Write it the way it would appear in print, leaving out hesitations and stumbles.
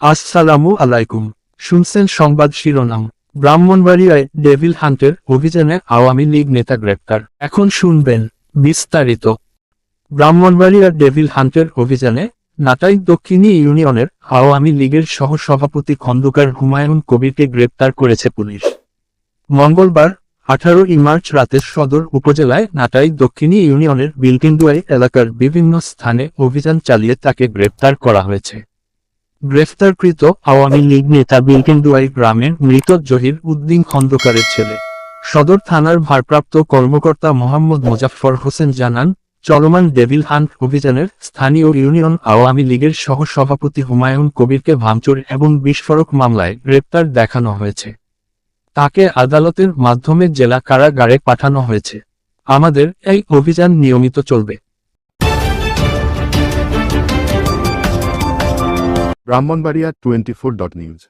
আসসালামু আলাইকুম। শুনছেন সংবাদ শিরোনাম। ব্রাহ্মণবাড়িয়ায় ডেভিল হান্টের অভিযানে আওয়ামী লীগ নেতা গ্রেপ্তার। এখন শুনবেন বিস্তারিত। ব্রাহ্মণবাড়িয়ার ডেভিল হান্টের অভিযানে নাটাই দক্ষিণী ইউনিয়নের আওয়ামী লীগের সহসভাপতি খন্দকার হুমায়ুন কবিরকে গ্রেপ্তার করেছে পুলিশ। মঙ্গলবার 18 মার্চ রাতে সদর উপজেলায় নাটাই দক্ষিণী ইউনিয়নের বিলকিন্দুয়ারি এলাকার বিভিন্ন স্থানে অভিযান চালিয়ে তাকে গ্রেপ্তার করা হয়েছে। গ্রেফতারকৃত আওয়ামী লীগ নেতা বিলকিন্দুয়ারি গ্রামের মৃত জহির উদ্দিন খন্দকারের ছেলে। সদর থানার ভারপ্রাপ্ত কর্মকর্তা মোহাম্মদ মোজাফফর হোসেন জানান, চলমান ডেভিল হান্ট অভিযানের স্থানীয় ইউনিয়ন আওয়ামী লীগের সহসভাপতি হুমায়ুন কবিরকে ভাঙচুর এবং বিস্ফোরক মামলায় গ্রেপ্তার দেখানো হয়েছে। তাকে আদালতের মাধ্যমে জেলা কারাগারে পাঠানো হয়েছে। আমাদের এই অভিযান নিয়মিত চলবে। ব্রাহ্মণবাড়িয়া 24.নিউজ।